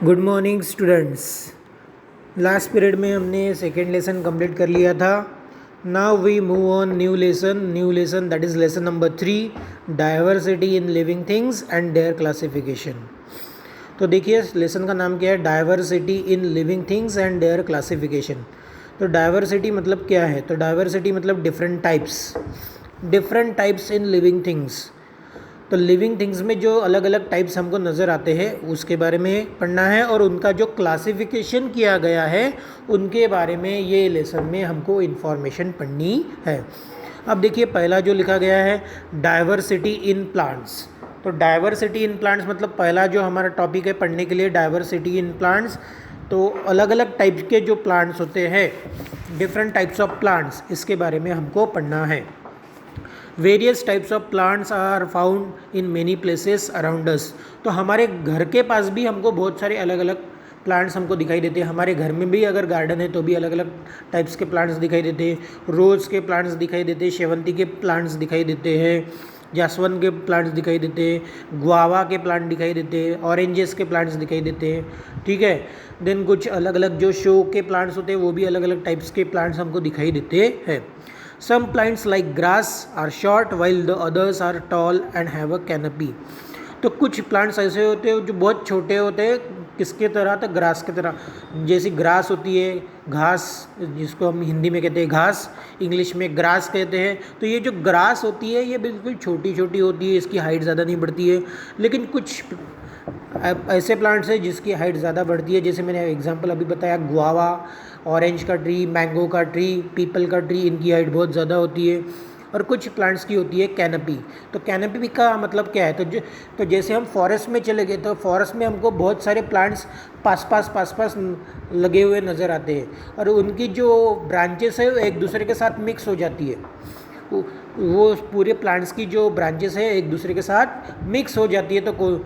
Good morning students. Last period में हमने second lesson complete कर लिया था। Now we move on new lesson that is lesson number 3, diversity in living things and their classification. तो देखिए lesson का नाम क्या है, diversity in living things and their classification. तो डाइवर्सिटी मतलब क्या है, तो डाइवर्सिटी मतलब different types in living things. तो लिविंग थिंग्स में जो अलग अलग टाइप्स हमको नज़र आते हैं उसके बारे में पढ़ना है, और उनका जो क्लासिफिकेशन किया गया है उनके बारे में ये लेसन में हमको इन्फॉर्मेशन पढ़नी है। अब देखिए पहला जो लिखा गया है डाइवर्सिटी इन प्लांट्स। तो डाइवर्सिटी इन प्लांट्स मतलब पहला जो हमारा टॉपिक है पढ़ने के लिए डाइवर्सिटी इन प्लांट्स। तो अलग अलग टाइप के जो प्लांट्स होते हैं, डिफरेंट टाइप्स ऑफ प्लांट्स, इसके बारे में हमको पढ़ना है। Various types of plants are found in many places around us. तो हमारे घर के पास भी हमको बहुत सारे अलग अलग प्लांट्स हमको दिखाई देते हैं। हमारे घर में भी अगर गार्डन है तो भी अलग अलग टाइप्स के प्लांट्स दिखाई देते हैं। रोज़ के प्लांट्स दिखाई देते हैं, शेवंती के प्लांट्स दिखाई देते हैं, जासवन के प्लांट्स दिखाई देते हैं, गुआवा के प्लांट दिखाई देते हैं, ऑरेंजेस के प्लांट्स दिखाई देते हैं। ठीक है, देन कुछ अलग अलग जो शो के प्लांट्स होते हैं वो भी अलग अलग टाइप्स के प्लांट्स हमको दिखाई देते हैं। Some plants like grass are short while the others are tall and have a canopy. तो कुछ प्लांट्स ऐसे होते हैं जो बहुत छोटे होते हैं, किसके तरह, तो ग्रास की तरह। जैसी ग्रास होती है, घास, जिसको हम हिंदी में कहते हैं घास, इंग्लिश में ग्रास कहते हैं। तो ये जो ग्रास होती है ये बिल्कुल छोटी छोटी होती है, इसकी हाइट ज़्यादा नहीं बढ़ती है। लेकिन कुछ ऐसे प्लांट्स हैं जिसकी हाइट ज़्यादा बढ़ती है, जैसे मैंने एग्जांपल अभी बताया गुआवा, ऑरेंज का ट्री, मैंगो का ट्री, पीपल का ट्री, इनकी हाइट बहुत ज़्यादा होती है। और कुछ प्लांट्स की होती है कैनपी। तो कैनपी का मतलब क्या है, तो जैसे हम फॉरेस्ट में चले गए तो फॉरेस्ट में हमको बहुत सारे प्लांट्स पास पास लगे हुए नज़र आते हैं, और उनकी जो ब्रांचेस है वो एक दूसरे के साथ मिक्स हो जाती है। वो पूरे प्लांट्स की जो ब्रांचेस है एक दूसरे के साथ मिक्स हो जाती है। तो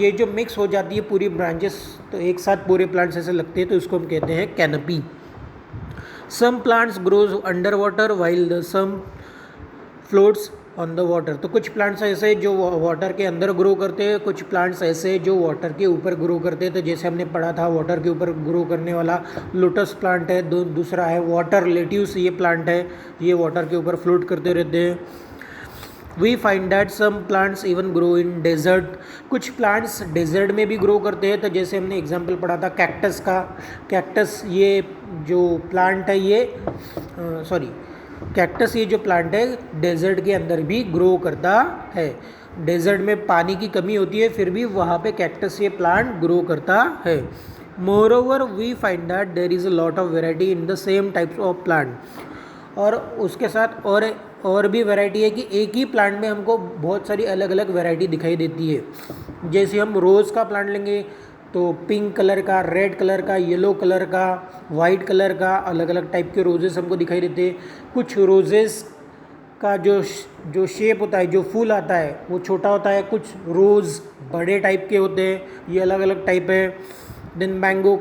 ये जो मिक्स हो जाती है पूरी ब्रांचेस, तो एक साथ पूरे प्लांट्स ऐसे लगते हैं, तो उसको हम कहते हैं canopy. Some plants grows under water while the some floats on the water. तो कुछ प्लांट्स ऐसे जो वाटर के अंदर ग्रो करते हैं, कुछ प्लांट्स ऐसे जो वाटर के ऊपर ग्रो करते हैं। तो जैसे हमने पढ़ा था वाटर के ऊपर ग्रो करने वाला लोटस प्लांट है, दूसरा है वाटर लेट्यूस, ये प्लांट है, ये वाटर के ऊपर फ्लोट करते रहते हैं। We find that some plants even grow in desert. कुछ प्लांट्स डेजर्ट में भी ग्रो करते हैं। तो जैसे हमने एग्जांपल पढ़ा था कैक्टस का। कैक्टस ये जो प्लांट है ये कैक्टस ये जो प्लांट है डेजर्ट के अंदर भी ग्रो करता है। डेजर्ट में पानी की कमी होती है, फिर भी वहाँ पे कैक्टस ये प्लांट ग्रो करता है। Moreover we find that there is a lot of variety in the same types of plant. और उसके साथ और भी वैरायटी है कि एक ही प्लांट में हमको बहुत सारी अलग अलग वैरायटी दिखाई देती है। जैसे हम रोज़ का प्लांट लेंगे तो पिंक कलर का, रेड कलर का, येलो कलर का, वाइट कलर का, अलग अलग टाइप के रोजेस हमको दिखाई देते हैं। कुछ रोजेस का जो शेप होता है, जो फूल आता है वो छोटा होता है, कुछ रोज़ बड़े टाइप के होते हैं, ये अलग अलग टाइप है। देन मैंगो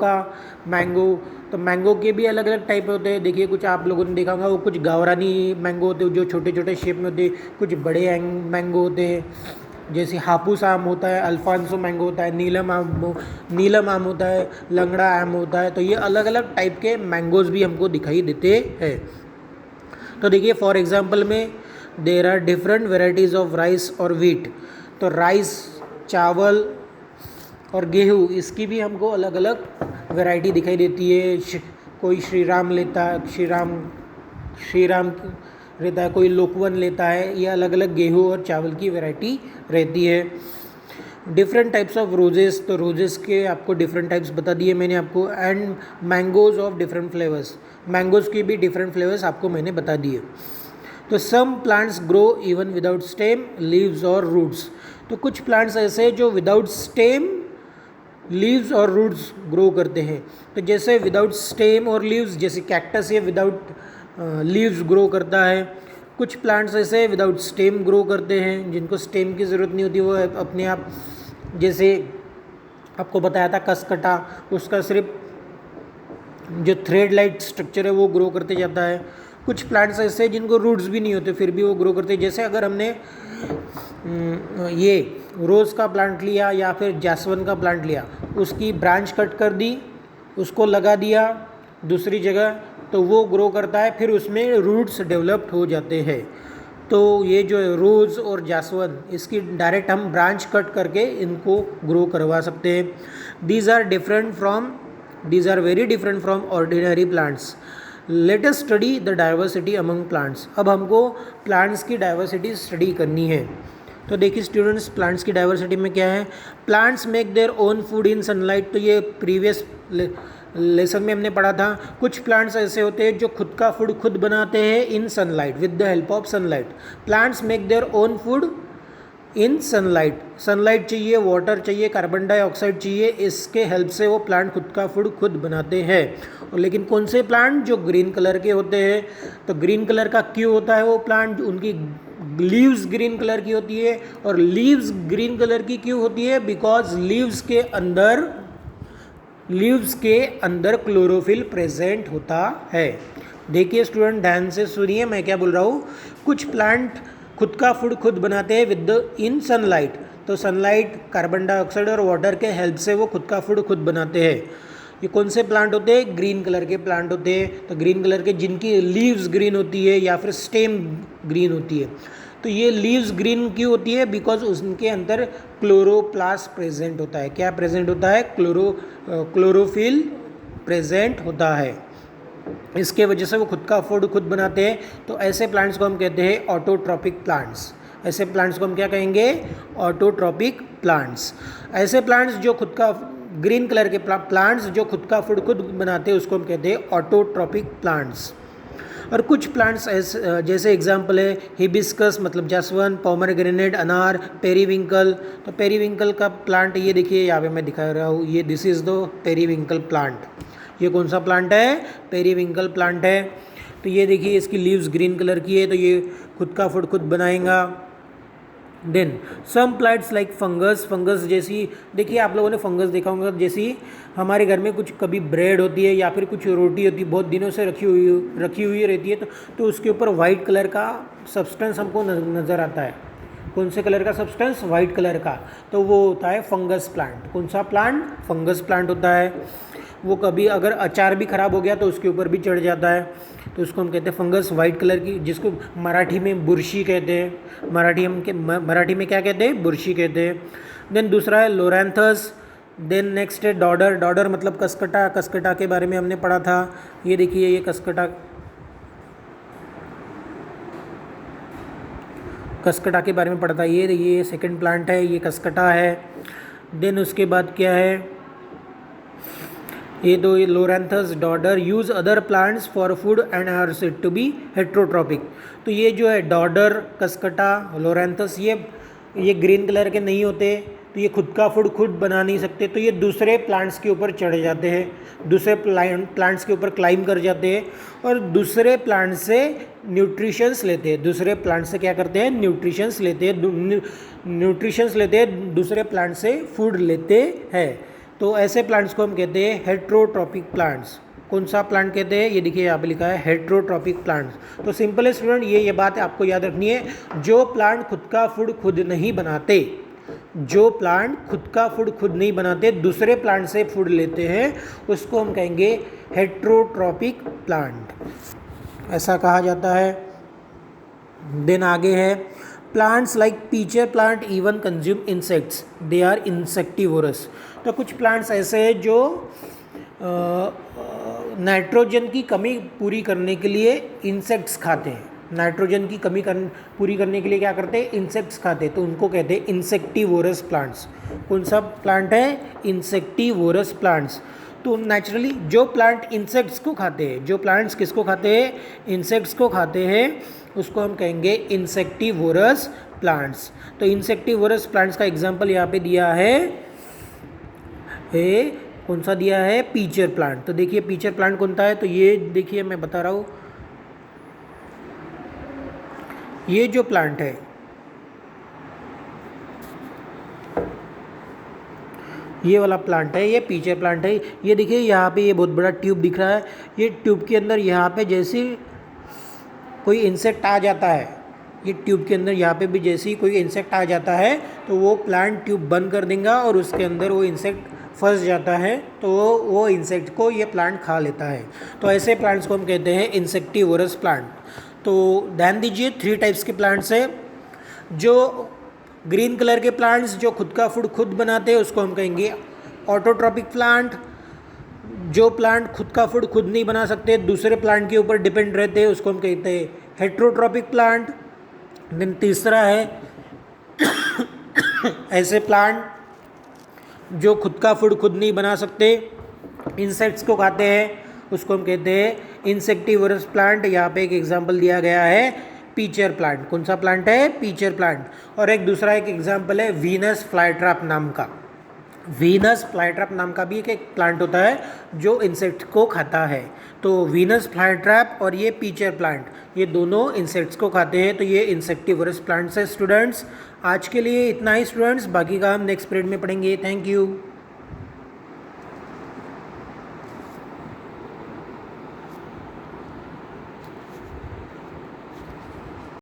के भी अलग अलग टाइप होते हैं। देखिए कुछ आप लोगों ने देखा होगा, वो कुछ गावरानी मैंगो होते हैं जो छोटे छोटे शेप में होते हैं, कुछ बड़े मैंगो होते हैं, जैसे हापूस आम होता है, अल्फांसो मैंगो होता है, नीलम आम होता है, लंगड़ा आम होता है। तो ये अलग अलग टाइप के मैंगोज़ भी हमको दिखाई देते हैं। तो देखिए फॉर एग्जांपल में there are different varieties of rice और व्हीट। तो राइस, चावल और गेहूँ, इसकी भी हमको अलग अलग वैरायटी दिखाई देती है। कोई श्रीराम रहता है, कोई लोकवन लेता है। ये अलग अलग गेहूँ और चावल की वैरायटी रहती है। Different types of roses. तो रोजेस के आपको डिफरेंट टाइप्स बता दिए मैंने आपको। And mangoes of different flavours, mangoes की भी डिफरेंट फ्लेवर्स आपको मैंने बता दिए। तो some plants grow even without stem, leaves और रूट्स। तो कुछ प्लांट्स ऐसे जो विदाउट स्टेम, लीव्स और रूट्स ग्रो करते हैं। तो जैसे विदाउट स्टेम और लीव्स, जैसे कैक्टस ये विदाउट लीव्स ग्रो करता है। कुछ प्लांट्स ऐसे विदाउट स्टेम ग्रो करते हैं, जिनको स्टेम की ज़रूरत नहीं होती, वो अपने आप, जैसे आपको बताया था कसकटा, उसका सिर्फ जो थ्रेड लाइट स्ट्रक्चर है वो ग्रो करते जाता है। कुछ प्लांट्स ऐसे हैं जिनको रूट्स भी नहीं होते फिर भी वो ग्रो करते हैं। जैसे अगर हमने ये रोज़ का प्लांट लिया या फिर जासवन का प्लांट लिया, उसकी ब्रांच कट कर दी, उसको लगा दिया दूसरी जगह, तो वो ग्रो करता है, फिर उसमें रूट्स डेवलप्ड हो जाते हैं। तो ये जो है रोज़ और जासवन, इसकी डायरेक्ट हम ब्रांच कट करके इनको ग्रो करवा सकते हैं। These are very different from ordinary plants. Let us study the diversity among plants. अब हमको प्लांट्स की डाइवर्सिटी स्टडी करनी है। तो देखिए स्टूडेंट्स, प्लांट्स की डाइवर्सिटी में क्या है, plants make their own food in sunlight. तो ये प्रीवियस लेसन में हमने पढ़ा था, कुछ प्लांट्स ऐसे होते हैं जो खुद का फूड खुद बनाते हैं इन sunlight, with the help of sunlight. Plants make their own food in sunlight. Sunlight चाहिए, वाटर चाहिए, कार्बन डाइऑक्साइड चाहिए, इसके हेल्प से वो प्लांट खुद का फूड खुद बनाते हैं। और लेकिन कौन से प्लांट, जो ग्रीन कलर के होते हैं। तो ग्रीन कलर का क्यों होता है वो प्लांट, उनकी लीव्स ग्रीन कलर की होती है। और लीव्स ग्रीन कलर की क्यों होती है, बिकॉज लीव्स के अंदर क्लोरोफिल प्रेजेंट होता है। देखिए स्टूडेंट, ध्यान से सुनिए मैं क्या बोल रहा हूँ। कुछ प्लांट खुद का फूड खुद बनाते हैं इन सनलाइट। तो सनलाइट, कार्बन डाइऑक्साइड और वाटर के हेल्प से वो खुद का फूड खुद बनाते हैं। ये कौन से प्लांट होते हैं, ग्रीन कलर के प्लांट होते हैं। तो ग्रीन कलर के जिनकी लीव्स ग्रीन होती है या फिर स्टेम ग्रीन होती है। तो ये लीव्स ग्रीन क्यों होती है, बिकॉज उनके अंदर क्लोरोप्लास्ट प्रेजेंट होता है। क्या प्रेजेंट होता है, क्लोरोफिल प्रेजेंट होता है। इसके वजह से वो खुद का फूड खुद बनाते हैं। तो ऐसे प्लांट्स को हम कहते हैं ऑटोट्रॉपिक प्लांट्स। ऐसे प्लांट्स को हम क्या कहेंगे, ऑटोट्रॉपिक प्लांट्स। ऐसे प्लांट्स जो खुद का, ग्रीन कलर के प्लांट्स जो खुद का फूड खुद बनाते हैं, उसको हम कहते हैं ऑटोट्रॉपिक प्लांट्स। और कुछ प्लांट्स ऐसे, जैसे एग्जांपल है हिबिस्कस मतलब जासवन, पोमेग्रेनेट अनार, पेरीविंकल। तो पेरीविंकल का प्लांट ये देखिए यहाँ पे मैं दिखा रहा हूँ, ये this is the periwinkle plant. ये कौन सा प्लांट है, पेरीविंकल प्लांट है। तो ये देखिए इसकी लीव्स ग्रीन कलर की है, तो ये खुद का फूड खुद बनाएगा। Then some plants like fungus जैसी, देखिए आप लोगों ने फंगस देखा होगा, जैसी हमारे घर में कुछ कभी ब्रेड होती है या फिर कुछ रोटी होती है, बहुत दिनों से रखी हुई रहती है, तो उसके ऊपर वाइट कलर का सब्सटेंस हमको नज़र आता है। कौन से कलर का सब्सटेंस, वाइट कलर का। तो वो होता है फंगस प्लांट। कौन सा प्लांट, फंगस प्लांट होता है। वो कभी अगर अचार भी ख़राब हो गया तो उसके ऊपर भी चढ़ जाता है, तो उसको हम कहते हैं फंगस, वाइट कलर की, जिसको मराठी में बुरशी कहते हैं। मराठी में क्या कहते हैं, बुरशी कहते हैं। देन दूसरा है लोरेंथस। देन नेक्स्ट है डॉडर मतलब कसकटा के बारे में हमने पढ़ा था। ये देखिए ये कसकटा के बारे में पढ़ा था। ये सेकंड प्लांट है, ये कसकटा है। देन उसके बाद क्या है, ये दो, ये loranthus, dodder use other plants for food and are said to be heterotrophic. तो ये जो है डॉडर, कसकटा, लोरेंथस, ये ग्रीन कलर के नहीं होते, तो ये खुद का फूड खुद बना नहीं सकते, तो ये दूसरे प्लांट्स के ऊपर चढ़ जाते हैं, दूसरे प्लांट्स के ऊपर क्लाइम कर जाते हैं और दूसरे प्लांट से न्यूट्रिशंस लेते हैं। दूसरे प्लांट से क्या करते हैं, न्यूट्रिशंस लेते हैं, दूसरे प्लांट से फूड लेते हैं। तो ऐसे प्लांट्स को हम कहते हैं हेट्रोट्रॉपिक प्लांट्स। कौन सा प्लांट कहते हैं, ये देखिए यहाँ पे लिखा है हेट्रोट्रॉपिक प्लांट्स। तो सिंपल है स्टूडेंट, ये बात आपको याद रखनी है। जो प्लांट खुद का फूड खुद नहीं बनाते, दूसरे प्लांट से फूड लेते हैं, उसको हम कहेंगे हेट्रोट्रॉपिक प्लांट, ऐसा कहा जाता है। देन आगे है plants like pitcher plant even consume insects, they are insectivorous. तो कुछ प्लांट्स ऐसे हैं जो नाइट्रोजन की कमी पूरी करने के लिए इंसेक्ट्स खाते हैं। नाइट्रोजन की कमी पूरी करने के लिए क्या करते हैं, इंसेक्ट्स खाते हैं, तो उनको कहते हैं इंसेक्टिवोरस प्लांट्स। कौन सा प्लांट है, इंसेक्टिवोरस प्लांट्स। तो नेचुरली जो प्लांट इंसेक्ट्स को खाते हैं, जो प्लांट्स किसको खाते हैं, इंसेक्ट्स को खाते हैं, उसको हम कहेंगे इंसेक्टिवोरस प्लांट्स। तो इंसेक्टिवोरस प्लांट्स का एग्जांपल यहाँ पे दिया है, कौन सा दिया है, पीचर प्लांट। तो देखिए पीचर प्लांट कौन सा है, तो ये देखिए मैं बता रहा हूँ, ये जो प्लांट है, ये वाला प्लांट है, ये पीचर प्लांट है। ये देखिए यहाँ पे ये बहुत बड़ा ट्यूब दिख रहा है, ये ट्यूब के अंदर यहाँ पे जैसे कोई इंसेक्ट आ जाता है ये ट्यूब के अंदर, यहाँ पे भी जैसे ही कोई इंसेक्ट आ जाता है तो वो प्लांट ट्यूब बंद कर देगा और उसके अंदर वो इंसेक्ट फंस जाता है, तो वो इंसेक्ट को ये प्लांट खा लेता है। तो ऐसे प्लांट्स को हम कहते हैं इंसेक्टिवोरस प्लांट। तो ध्यान दीजिए 3 टाइप्स के प्लांट्स है। जो ग्रीन कलर के प्लांट्स जो खुद का फूड खुद बनाते हैं उसको हम कहेंगे ऑटोट्रॉपिक प्लांट। जो प्लांट खुद का फूड खुद नहीं बना सकते, दूसरे प्लांट के ऊपर डिपेंड रहते हैं, उसको हम कहते हैं हेट्रोट्रॉपिक प्लांट। देन तीसरा है ऐसे प्लांट जो खुद का फूड खुद नहीं बना सकते, इंसेक्ट्स को खाते हैं, उसको हम कहते हैं इंसेक्टिवोरस प्लांट। यहाँ पे एक एग्जांपल दिया गया है पीचर प्लांट। कौन सा प्लांट है? Pitcher plant. और एक दूसरा एक एग्जांपल है वीनस फ्लाईट्रैप नाम का। वीनस फ्लाईट्रैप नाम का भी एक प्लांट होता है जो इंसेक्ट को खाता है। तो वीनस फ्लाईट्रैप और ये पीचर प्लांट, ये दोनों इंसेक्ट्स को खाते हैं। तो ये इंसेक्टिवोरस प्लांट्स है स्टूडेंट्स। आज के लिए इतना ही स्टूडेंट्स, बाकी का हम नेक्स्ट पीरियड में पढ़ेंगे। Thank you.